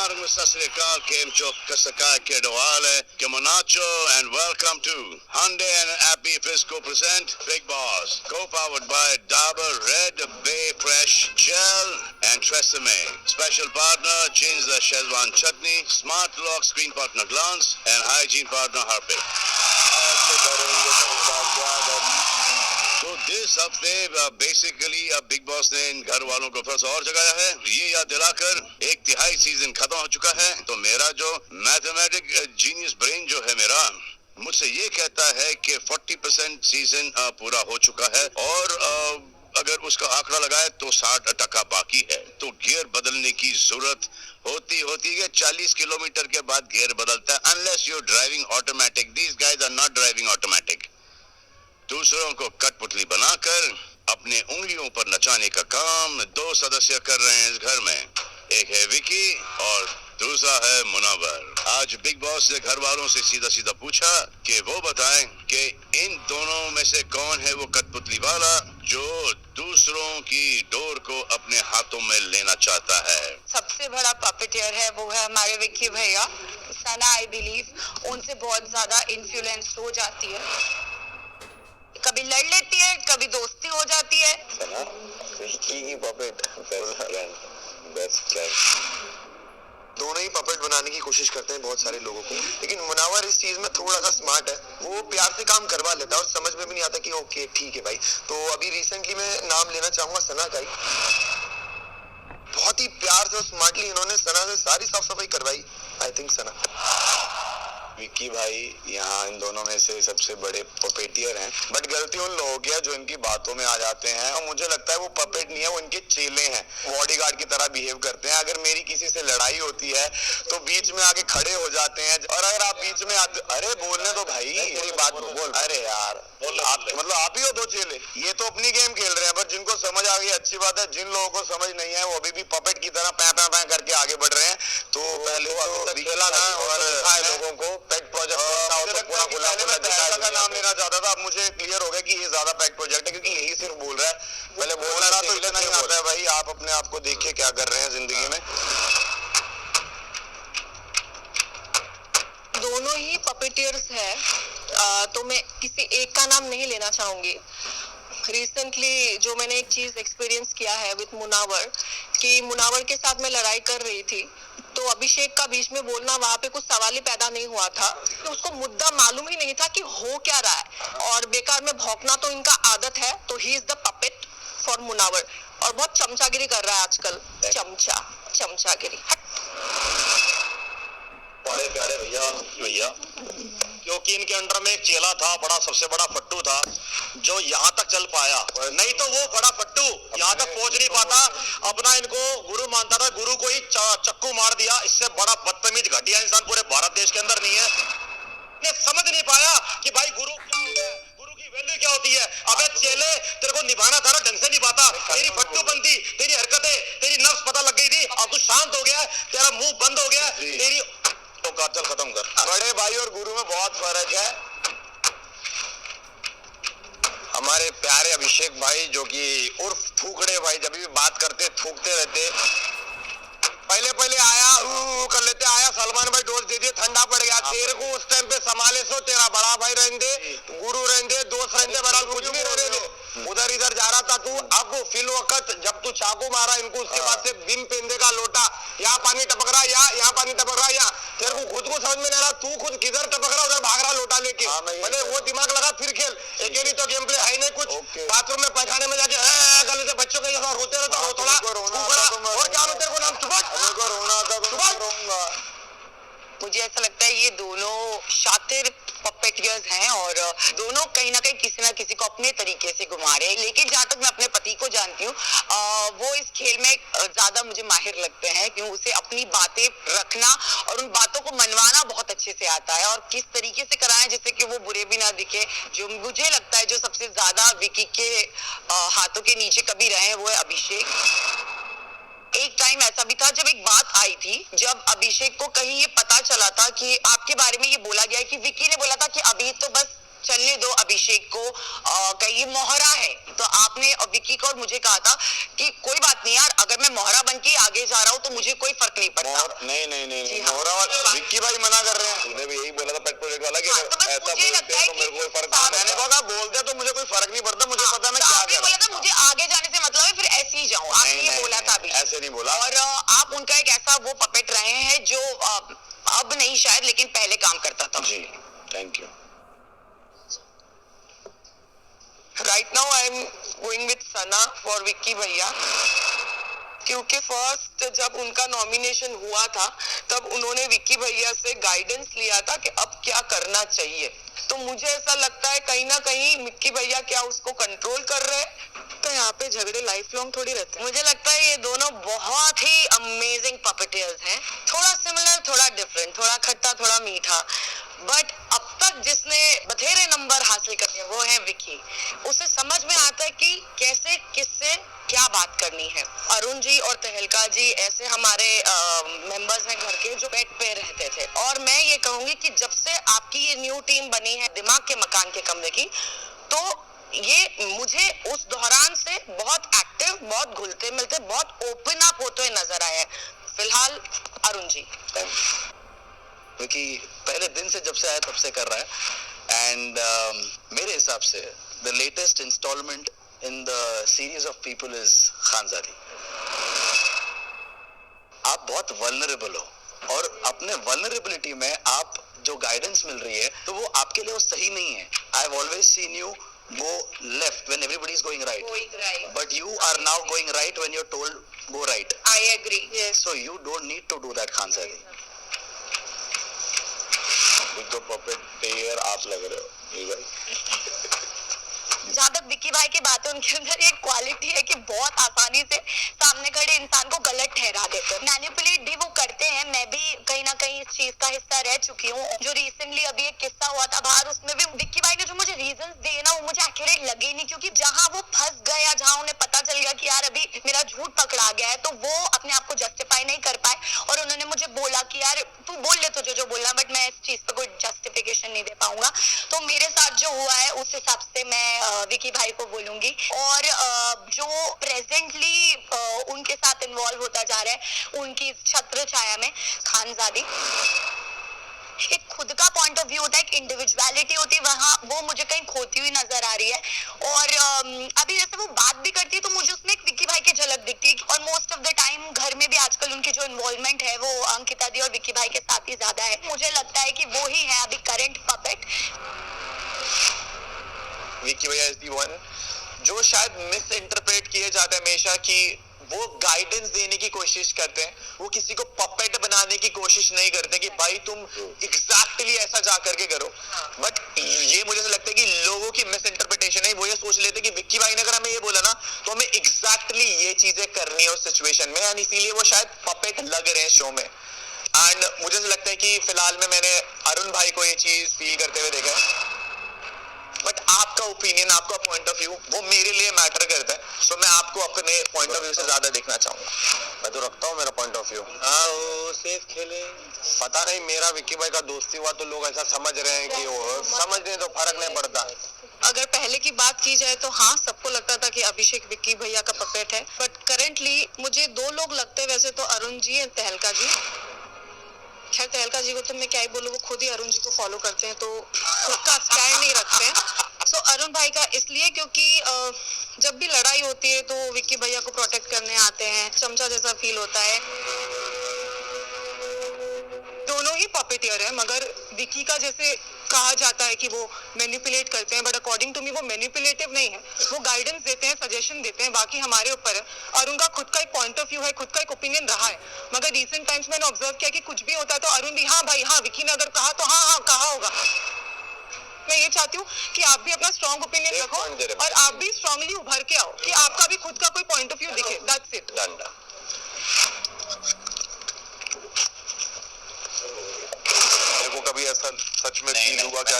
morning, Mr. Srikal, Kem Chok, Kasaka, Kedawale, Kemonacho, and welcome to Hyundai and Happy Fisco present Big Boss. Co-powered by Dabur Red Bay Fresh Gel and Tresemme. Special partner, Change the Szechuan Chutney, Smart Lock Screen Partner Glance, and Hygiene Partner Harpic. तो this हफ्ते basically अब big boss ने इन घर वालों को फिर से और जगाया है, ये याद दिलाकर एक तिहाई सीजन खत्म हो चुका है। तो मेरा जो मैथमेटिक जीनियस ब्रेन जो है मेरा, मुझसे ये कहता है कि 40% सीजन पूरा हो चुका है और अगर उसका आंकड़ा लगाए तो 60% बाकी है। तो गियर बदलने की जरूरत होती है। 40 किलोमीटर के बाद गियर बदलता है, unless you driving automatic. These guys are not driving automatic. दूसरों को कठपुतली बनाकर अपने उंगलियों पर नचाने का काम 2 सदस्य कर रहे हैं इस घर में। एक है विकी और दूसरा है मुनव्वर। आज बिग बॉस ने घर वालों से सीधा पूछा कि वो बताएं कि इन दोनों में से कौन है वो कठपुतली वाला जो दूसरों की डोर को अपने हाथों में लेना चाहता है। सबसे बड़ा पपेटियर है वो है हमारे विक्की भैया। सना आई बिलीव उनसे बहुत ज्यादा इन्फ्लुएंस हो जाती है, कभी लड़ लेती है, कभी दोस्ती हो जाती है। सना विक्की की पपेट, बेस्ट फ्रेंड। दोनों ही पपेट बनाने की कोशिश करते हैं बहुत सारे लोगों को, लेकिन मुनव्वर इस चीज में थोड़ा सा स्मार्ट है। वो प्यार से काम करवा लेता है और समझ में भी नहीं आता कि ओके ठीक है भाई। तो अभी रिसेंटली मैं नाम लेना चाहूंगा सना का ही। बहुत ही प्यार से और स्मार्टली इन्होंने सना से सारी साफ सफाई करवाई। आई थिंक सना। विक्की भाई यहाँ इन दोनों में से सबसे बड़े पपेटियर हैं, बट गलती उन लोगों की है जो इनकी बातों में आ जाते हैं। और मुझे लगता है वो पपेट नहीं है, वो इनके चेले हैं, बॉडीगार्ड की तरह बिहेव करते हैं। अगर मेरी किसी से लड़ाई होती है तो बीच में आके खड़े हो जाते हैं, और अगर आप बीच में आते, अरे बोलने दो भाई, मेरी बात बोल। अरे यार आप मतलब आप ही हो 2 चेले। ये तो अपनी गेम खेल रहे हैं, पर जिनको समझ आ गई अच्छी बात है। जिन लोगों को समझ नहीं है वो अभी भी पपेट की तरह पैं करके आगे बढ़ रहे हैं। तो पहले तो खेला ना और लोगों को पेट प्रोजेक्ट का नाम लेना चाहता था। अब मुझे क्लियर हो गया कि ये ज्यादा पेट प्रोजेक्ट है, क्योंकि यही सिर्फ बोल रहा है। पहले बोलना तो इतना नहीं आता है भाई। आप अपने आप को देखिए क्या कर रहे हैं जिंदगी में। दोनों ही पपेटियर्स है, तो मैं किसी एक का नाम नहीं लेना चाहूंगी। रिसेंटली जो मैंने एक चीज एक्सपीरियंस किया है विद मुनव्वर, कि मुनव्वर के साथ मैं लड़ाई कर रही थी तो अभिषेक का बीच में बोलना, वहां पे कुछ सवाल ही पैदा नहीं हुआ था। तो उसको मुद्दा मालूम ही नहीं था कि हो क्या रहा है, और बेकार में भौंकना तो इनका आदत है। तो he is the puppet for Munawar, और बहुत चमचागिरी कर रहा है आजकल। चमचागिरी। बड़े प्यारे भैया क्योंकि इनके अंडर में एक चेला था, बड़ा सबसे बड़ा फट्टू था, जो यहाँ तक चल पाया। नहीं तो वो बड़ा फट्टू यहाँ तक पहुंच नहीं पाता। अपना इनको गुरु मानता था, गुरु को ही चक्कू मार दिया। इससे बड़ा बदतमीज घटिया इंसान पूरे भारत देश के अंदर नहीं है। ने समझ नहीं पाया कि भाई गुरु क्या होता है, गुरु की वैल्यू क्या होती है। अबे चेले, तेरे को निभाना था ना, ढंग से निभाता। तेरी फट्टू बनती, तेरी हरकतें, तेरी नफ्स पता लग गई थी। अब तू शांत हो गया, तेरा मुंह बंद हो गया, तेरी चल खत्म कर। बड़े भाई और गुरु में बहुत फर्क है। हमारे प्यारे अभिषेक भाई जो कि उर्फ थूकड़े भाई, जब भी बात करते थूकते रहते। पहले आया कर लेते, आया सलमान भाई डोज दे दिए, ठंडा पड़ गया। तेरे को उस टाइम पे संभाले सो, तेरा बड़ा भाई रहने, गुरु रहने, दोस्त रहने, बड़ा कुछ भी रहने दे। उधर इधर जा रहा था तू। अब फिल वक्त जब तू चाकू मारा इनको, उसके बाद से बिन पेंदे का लोटा, यहाँ पानी टपक रहा, यहाँ पानी टपक रहा, यहाँ। तेरे को खुद को समझ में नहीं आ रहा, तू खुद किधर टपक रहा, उधर भाग रहा लोटा लेके। भले वो दिमाग लगा फिर खेल। अकेली तो गेम प्ले है नहीं कुछ। बाथरूम में पैखाने में जाके गले से बच्चों के जैसा रोते रहता, थोड़ा और क्या तेरे को नाम मुझे ऐसा लगता है ये दोनों शातिर पपेटियर्स हैं, और दोनों कहीं ना कहीं किसी ना किसी को अपने तरीके से घुमा रहे हैं। लेकिन जहाँ तक मैं अपने पति को जानती हूँ, वो इस खेल में ज्यादा मुझे माहिर लगते हैं, क्यों उसे अपनी बातें रखना और उन बातों को मनवाना बहुत अच्छे से आता है, और किस तरीके से कराएं जिससे कि वो बुरे भी ना दिखे। जो मुझे लगता है जो सबसे ज्यादा विकी के हाथों के नीचे कभी रहे हैं वो है अभिषेक। एक टाइम ऐसा भी था जब एक बात आई थी, जब अभिषेक को कहीं ये पता चला था कि आपके बारे में ये बोला गया है कि विक्की ने बोला था कि अभी तो बस चलने दो अभिषेक को, कहीं मोहरा है। तो आपने विक्की को और मुझे कहा था कि कोई बात नहीं यार, अगर मैं मोहरा बन के आगे जा रहा हूँ तो मुझे कोई फर्क नहीं पड़ता। नहीं मोहरा वाला विक्की भाई मना कर रहे हैं। तूने भी यही बोला था पेट प्रोजेक्ट वाला कि ऐसा बोलते हैं तो मेरे को कोई फर्क नहीं। मैंने कहा बोलते तो मुझे कोई फर्क नहीं पड़ता, मुझे पता मैं क्या कर रहा हूं। मुझे आगे जाने से मतलब है, फिर ऐसे ही जाऊं। आपने ये बोला था अभी, ऐसे नहीं बोला। और आप उनका एक ऐसा वो पपेट रहे हैं जो अब नहीं शायद, लेकिन पहले काम करता था। जी thank you. Right now I am going with Sana for Vicky भैया, क्योंकि फर्स्ट जब उनका नॉमिनेशन हुआ था तब उन्होंने विक्की भैया से गाइडेंस लिया था कि अब क्या करना चाहिए। तो मुझे ऐसा लगता है कहीं ना कहीं विक्की भैया क्या उसको कंट्रोल कर रहे हैं। तो यहाँ पे झगड़े लाइफ लॉन्ग थोड़ी रहते हैं। मुझे लगता है ये दोनों बहुत ही अमेजिंग पपेटियर्स हैं, थोड़ा सिमिलर थोड़ा डिफरेंट, थोड़ा खट्टा थोड़ा मीठा, बट अब तक जिसने बथेरे नंबर हासिल कर लिए वो है विक्की। उसे समझ में आता है कि कैसे किससे क्या बात करनी है। अरुण जी और तहलका जी ऐसे हमारे मेंबर्स हैं घर के जो बेड पे रहते थे, और मैं ये कहूंगी कि जब से आपकी ये न्यू टीम बनी है दिमाग के मकान के कमरे की, तो ये मुझे उस दौरान से बहुत एक्टिव, बहुत घुलते मिलते, बहुत ओपन अप होते हुए नजर आए हैं। फिलहाल अरुण जी क्योंकि पहले दिन से जब से आया तब से कर रहा है, एंड मेरे हिसाब से the latest instalment in the series of people is Khanzaadi. आप बहुत वल्नरेबल हो, और अपने वल्नरेबिलिटी में आप जो गाइडेंस मिल रही है तो वो आपके लिए वो सही नहीं है। I have always seen you go left when everybody is going right, but you are now going right when you're told go right. I agree, yes. So you don't need to do that, Khanzadi. तो puppeteer आप लग रहे हो ये भाई। जहाँ तक विक्की भाई की बात है, उनके अंदर एक क्वालिटी है कि बहुत आसानी से सामने खड़े इंसान को गलत ठहरा देते हैं, मैनिपुलेट भी वो करते हैं। मैं भी कहीं ना कहीं इस चीज का हिस्सा रह चुकी हूँ। जो रिसेंटली अभी एक किस्सा हुआ था बाहर, उसमें भी विक्की भाई ने जो मुझे रीजंस दिए ना, वो मुझे एक्यूरेट लगे नहीं, क्योंकि जहाँ वो फंस गया, जहाँ उन्हें पता चल गया कि यार अभी मेरा झूठ पकड़ा गया है, तो वो अपने आप को जस्टिफाई नहीं कर पाए, और उन्होंने मुझे बोला कि यार तू बोल ले तुझे जो बोलना, बट मैं इस चीज पे कोई जस्टिफिकेशन नहीं दे पाऊंगा। तो मेरे साथ जो हुआ है उस हिसाब से मैं विक्की भाई को बोलूंगी। और जो प्रेजेंटली उनके साथ इन्वॉल्व होता जा रहा है उनकी छत्र छाया में, खानजादी, एक खुद का पॉइंट ऑफ व्यू होता है, एक इंडिविजुअलिटी होती है, वहाँ वो मुझे कहीं खोती हुई नजर आ रही है। और अभी जैसे वो बात भी करती है तो मुझे उसमें एक विक्की भाई की झलक दिखती है, और मोस्ट ऑफ द टाइम घर में भी आजकल उनकी जो इन्वॉल्वमेंट है वो अंकिता दी और विक्की भाई के साथ ही ज्यादा है। मुझे लगता है कि वो ही है अभी करंट पपेट। विक्की भैया इज द वन जो शायद मिस इंटरप्रेट किए जाते हैं हमेशा, कि वो गाइडेंस देने की कोशिश करते हैं, वो किसी को पपेट बनाने की कोशिश नहीं करते कि भाई तुम एग्जैक्टली ऐसा जा करके करो। बट ये मुझे लगता है कि लोगों की मिस इंटरप्रिटेशन है, वो ये सोच लेते हैं कि विक्की भाई ने अगर हमें ये बोला ना तो हमें एग्जैक्टली ये चीजें करनी है उस सिचुएशन में, एंड इसीलिए वो शायद पपेट लग रहे हैं शो में। एंड मुझे लगता है कि फिलहाल में मैंने अरुण भाई को ये चीज फील करते हुए देखा है। बट आपका ओपिनियन, आपका पॉइंट ऑफ व्यू वो मेरे लिए मैटर करता है, सो मैं आपको अपने पॉइंट ऑफ व्यू से ज्यादा देखना चाहूंगा। मैं तो रखता हूँ मेरा पॉइंट ऑफ व्यू। हाँ वो सेफ खेले, पता नहीं मेरा विक्की भाई का दोस्ती हुआ तो लोग ऐसा समझ रहे हैं कि वो समझ रहे तो फर्क नहीं पड़ता। अगर पहले की बात की जाए तो हाँ, सबको लगता था कि अभिषेक विक्की भैया का पपेट है, बट करेंटली मुझे दो लोग लगते हैं वैसे तो, अरुण जी और तहलका जी। खैर तहलका जी को तो मैं क्या ही बोलूं, वो खुद ही अरुण जी को फॉलो करते हैं तो खुद का स्टैंड नहीं रखते हैं। सो अरुण भाई का इसलिए क्योंकि जब भी लड़ाई होती है तो विक्की भैया को प्रोटेक्ट करने आते हैं, चमचा जैसा फील होता है। दोनों ही पपेटियर है, मगर विक्की का जैसे कहा जाता है कि वो मैनिपुलेट करते हैं, बट अकॉर्डिंग टू मी वो मैनिपुलेटिव नहीं है, वो गाइडेंस देते हैं, सजेशन देते हैं, बाकी हमारे ऊपर है। अरुण का खुद का एक पॉइंट ऑफ व्यू है, खुद का एक ओपिनियन रहा है, मगर रिसेंट टाइम्स मैंने ऑब्जर्व किया कि कुछ भी होता है तो अरुण भी हाँ भाई हाँ, विक्की ने अगर कहा तो हाँ हाँ कहा होगा। मैं ये चाहती हूँ कि आप भी अपना स्ट्रॉन्ग ओपिनियन रखो और आप भी स्ट्रांगली उभर के आओ कि आपका भी खुद का कोई पॉइंट ऑफ व्यू दिखे। That's it. कभी ऐसा सच में फील हुआ क्या